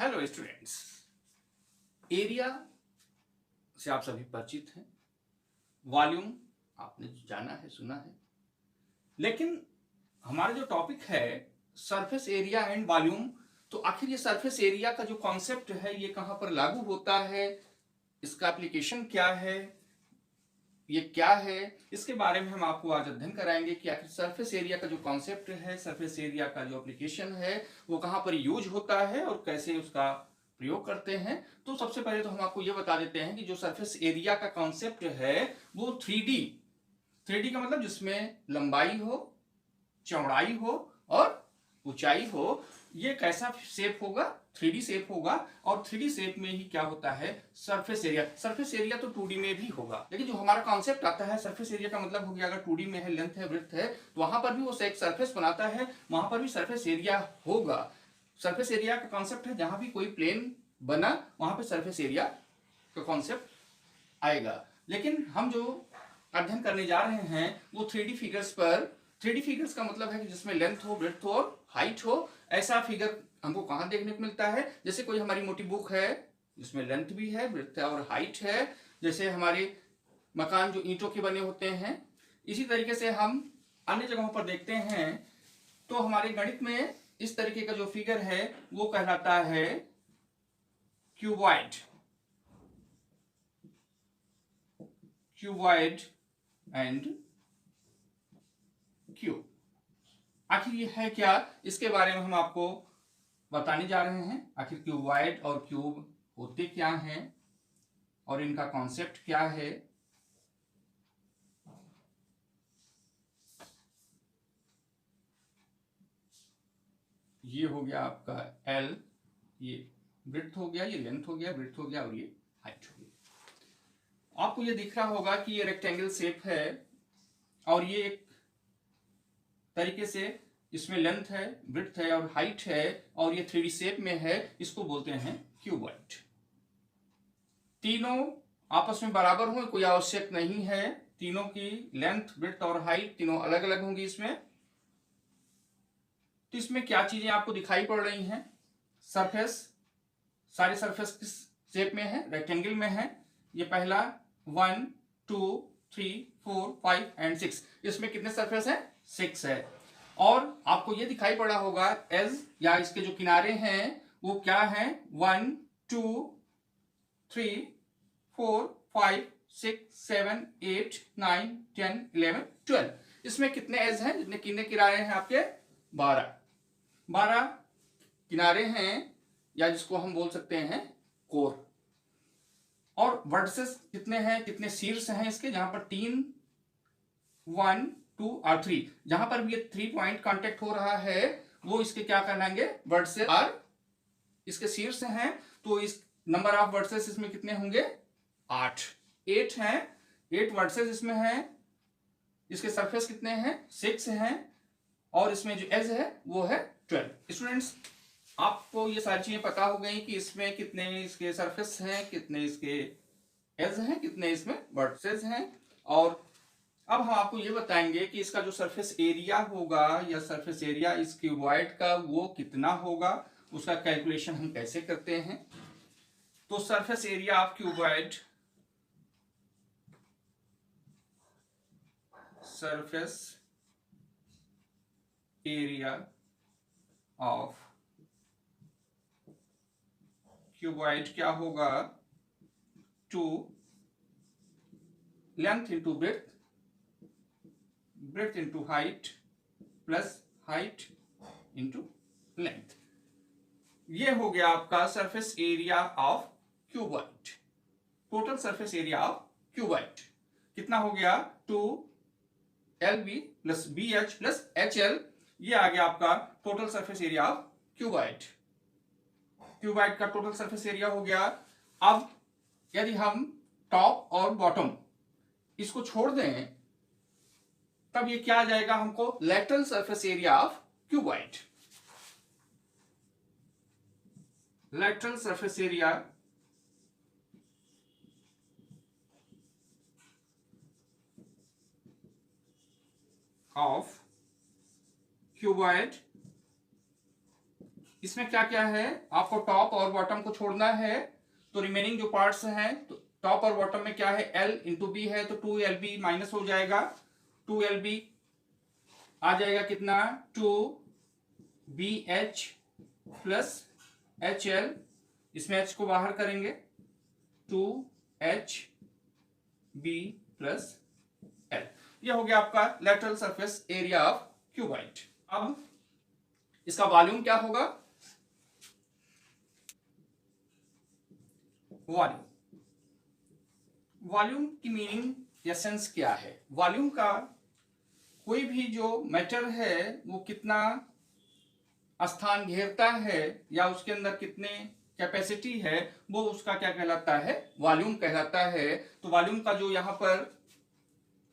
Hello students, area से आप सभी परिचित हैं। वॉल्यूम आपने जाना है, सुना है, लेकिन हमारा जो टॉपिक है सरफेस एरिया एंड वॉल्यूम, तो आखिर ये सरफेस एरिया का जो कॉन्सेप्ट है ये कहाँ पर लागू होता है, इसका एप्लीकेशन क्या है, ये क्या है, इसके बारे में हम आपको आज अध्ययन कराएंगे कि आखिर सरफेस एरिया का जो कॉन्सेप्ट है, सरफेस एरिया का जो एप्लीकेशन है वो कहाँ पर यूज होता है और कैसे उसका प्रयोग करते हैं। तो सबसे पहले तो हम आपको ये बता देते हैं कि जो सरफेस एरिया का कॉन्सेप्ट है वो 3D का मतलब जिसमें लंबाई हो, चौड़ाई हो और ऊंचाई हो, ये कैसा शेप होगा, 3D शेप होगा। और 3D शेप में ही क्या होता है, सरफेस एरिया तो 2D में भी होगा, लेकिन जो हमारा कॉन्सेप्ट आता है सरफेस एरिया का मतलब हो गया अगर 2D में है, लेंथ है, ब्रेड्थ है, तो वहां पर भी वो एक सरफेस बनाता है, वहां पर भी सरफेस एरिया होगा। सरफेस एरिया का कॉन्सेप्ट है जहां भी कोई प्लेन बना वहां पे सरफेस एरिया का कॉन्सेप्ट आएगा। लेकिन हम जो अध्ययन करने जा रहे हैं वो 3D फिगर्स पर। 3D फिगर्स का मतलब है कि जिसमें लेंथ हो, ब्रेड्थ हो और हाइट हो। ऐसा फिगर हमको कहाँ देखने को मिलता है, जैसे कोई हमारी मोटी बुक है जिसमें लेंथ भी है, ब्रेड्थ है और हाइट है। जैसे हमारे मकान जो ईंटों के बने होते हैं, इसी तरीके से हम अन्य जगहों पर देखते हैं। तो हमारे गणित में इस तरीके का जो फिगर है वो कहलाता है क्यूबॉइड एंड क्यूब। आखिर ये है क्या, इसके बारे में हम आपको बताने जा रहे हैं। आखिर क्यूबॉइड और क्यूब होते क्या हैं और इनका कॉन्सेप्ट क्या है। ये हो गया आपका L, ये ब्रेड्थ हो गया, ये लेंथ हो गया, ब्रेड्थ हो गया और ये हाइट हो गया। आपको ये दिख रहा होगा कि ये रेक्टेंगल शेप है और ये एक तरीके से इसमें लेंथ है, ब्रेड्थ है और हाइट है और ये 3D शेप में है, इसको बोलते हैं क्यूबॉइड। तीनों आपस में बराबर हो कोई आवश्यक नहीं है, तीनों की लेंथ, ब्रेड्थ और हाइट तीनों अलग अलग होंगी इसमें। तो इसमें क्या चीजें आपको दिखाई पड़ रही हैं, सरफेस, सारे सरफेस किस शेप में है, रेक्टेंगल में है। ये पहला 1 2 3 4 5 एंड 6, इसमें कितने सरफेस हैं, 6 है। और आपको ये दिखाई पड़ा होगा एज या इसके जो किनारे हैं वो क्या है, 1 2 3 4 5 6 7 8 9 10 11 12। इसमें कितने एज हैं, जितने कितने किनारे हैं आपके, 12 किनारे हैं, या जिसको हम बोल सकते हैं कोर। और वर्टिसेस कितने हैं, कितने शीर्ष हैं इसके, जहां पर 3 1 2 और 3, जहां पर भी ये 3 पॉइंट कांटेक्ट हो रहा है वो इसके क्या कहलाएंगे, वर्टिसेस। और इसके शीर्ष हैं, तो इस नंबर ऑफ वर्टिसेस इसमें कितने होंगे, 8 हैं। 8 वर्टिसेस इसमें हैं। इसके सरफेस कितने हैं, 6 हैं। और इसमें जो एज है वो है 12। स्टूडेंट्स, आपको ये सारी चीजें पता हो गई कि इसमें कितने इसके सरफेस हैं, कितने इसके एज हैं, कितने इसमें वर्टिसेस हैं। और अब हम आपको ये बताएंगे कि इसका जो सरफेस एरिया होगा या सरफेस एरिया इस क्यूबॉइड का वो कितना होगा, उसका कैलकुलेशन हम कैसे करते हैं। तो surface area of cuboid, surface area of cuboid क्या होगा, 2 length into breadth, breadth into height plus height into length. ये हो गया आपका surface area of cuboid. Total surface area of cuboid कितना हो गया, 2LB plus BH plus HL। ये आ गया आपका total surface area of cuboid. Cuboid का टोटल सरफेस एरिया हो गया। अब यदि हम टॉप और बॉटम इसको छोड़ दें तब ये क्या आ जाएगा हमको, lateral surface area of cuboid. Lateral surface area of cuboid इसमें क्या क्या है, आपको टॉप और बॉटम को छोड़ना है, तो रिमेनिंग जो पार्ट्स हैं, तो टॉप और बॉटम में क्या है, L इंटू बी है, तो 2LB माइनस हो जाएगा, 2LB आ जाएगा कितना, 2BH प्लस HL, इसमें H को बाहर करेंगे, 2HB प्लस L। यह हो गया आपका lateral surface area of cuboid. अब इसका वॉल्यूम क्या होगा, वॉल्यूम की मीनिंग एसेंस क्या है, वॉल्यूम का कोई भी जो मैटर है वो कितना स्थान घेरता है या उसके अंदर कितने कैपेसिटी है, वो उसका क्या कहलाता है, वॉल्यूम कहलाता है। तो वॉल्यूम का जो यहां पर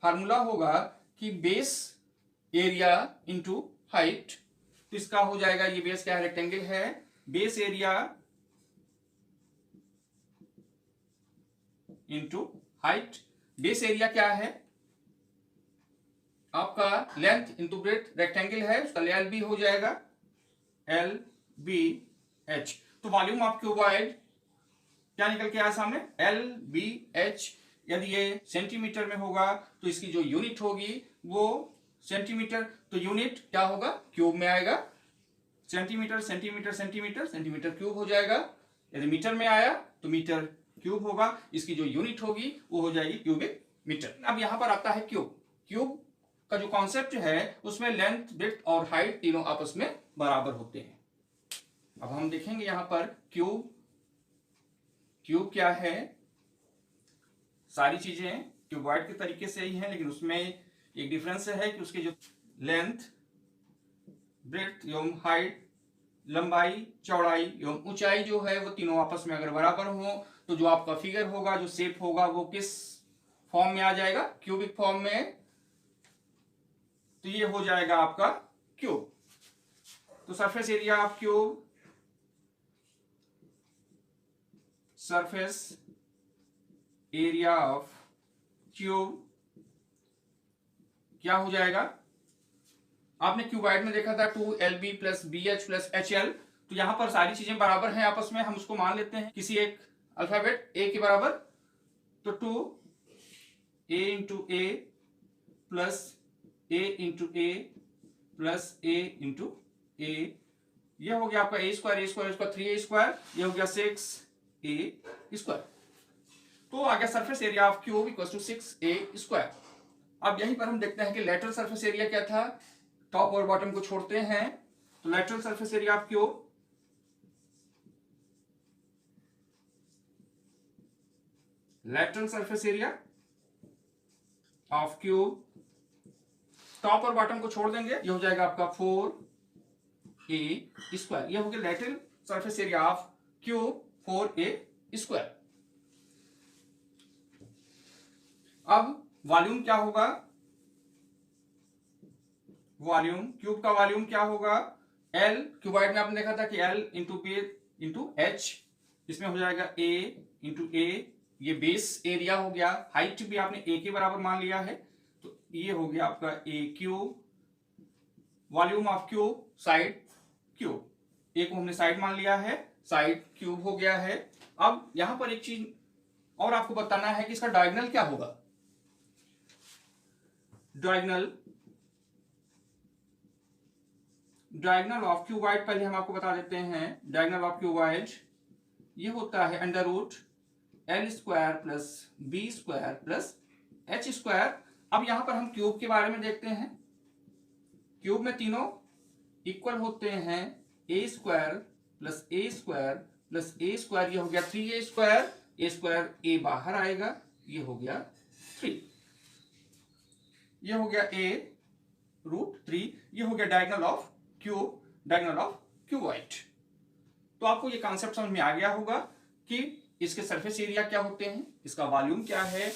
फार्मूला होगा कि बेस एरिया इंटू हाइट, तो इसका हो जाएगा, ये बेस क्या है, रेक्टेंगल है, base area into height. Base area क्या है आपका, लेंथ इंटू ब्रेथ, रेक्टेंगल है उसका LB हो जाएगा, LBH। तो वॉल्यूम ऑफ क्यूबॉइड क्या निकल के आया सामने, LBH। यदि ये सेंटीमीटर में होगा तो इसकी जो यूनिट होगी वो सेंटीमीटर, तो यूनिट क्या होगा, क्यूब में आएगा, centimetre centimetre centimetre centimetre cube हो जाएगा। यदि मीटर में आया तो मीटर क्यूब होगा, इसकी जो यूनिट होगी वो हो जाएगी क्यूबिक मीटर। अब यहां पर आता है क्यूब। क्यूब का जो कॉन्सेप्ट है उसमें लेंथ, ब्रेड्थ और हाइट तीनों आपस में बराबर होते हैं। अब हम देखेंगे यहां पर क्यूब, क्यूब क्या है, सारी चीजें क्यूबॉइड के तरीके से ही हैं, लेकिन उसमें एक डिफरेंस है कि उसकी जो लेंथ, ब्रेड्थ एवं हाइट, लंबाई, चौड़ाई एवं ऊंचाई जो है वो तीनों आपस में अगर बराबर हो तो जो आपका फिगर होगा, जो शेप होगा, वो किस फॉर्म में आ जाएगा, क्यूबिक फॉर्म में। तो ये हो जाएगा आपका क्यूब। तो surface area of cube, surface area of cube क्या हो जाएगा, आपने क्यूबॉइड में देखा था 2LB plus BH plus HL, तो यहां पर सारी चीजें बराबर हैं आपस में, हम उसको मान लेते हैं किसी एक अल्फाबेट A के बराबर, तो 2A into A plus A into A plus A into A, यह हो गया आपका A square, A square, 3A square, यह हो गया 6A स्क्वायर। तो आ गया surface area of cube equal to 6A square. अब यहीं पर हम देखते हैं कि लेटरल सरफेस एरिया क्या था, टॉप और बॉटम को छोड़ते हैं, तो lateral surface area of cube, lateral surface area of cube, top और बॉटम को छोड़ देंगे, ये हो जाएगा आपका 4A स्क्वायर। ये हो गया lateral surface area of cube 4A square. अब वॉल्यूम क्या होगा, वॉल्यूम, क्यूब का वॉल्यूम क्या होगा, L, क्यूबॉइड में आपने देखा था कि L into B into H, इसमें हो जाएगा A इंटू A, ये बेस एरिया हो गया, हाइट भी आपने A के बराबर मान लिया है, तो ये हो गया आपका A cube. Volume of cube, side cube, A को हमने साइड मान लिया है, साइड क्यूब हो गया है। अब यहां पर एक चीज और आपको बताना है कि इसका डायगोनल क्या होगा, डायगोनल, डायगोनल ऑफ क्यूबॉइड पहले हम आपको बता देते हैं। डायगोनल ऑफ क्यूबॉइड ये होता है under root L square plus B square plus H square. अब यहां पर हम क्यूब के बारे में देखते हैं, क्यूब में तीनों इक्वल होते हैं, A square plus A square plus A square, ये हो गया 3A square, A square A बाहर आएगा, ये हो गया 3, ये हो गया A रूट 3, ये हो गया diagonal of cube, diagonal of cuboid. तो आपको ये कॉन्सेप्ट समझ में आ गया होगा कि इसके सरफेस एरिया क्या होते हैं, इसका वॉल्यूम क्या है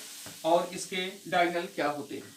और इसके डायगोनल क्या होते हैं।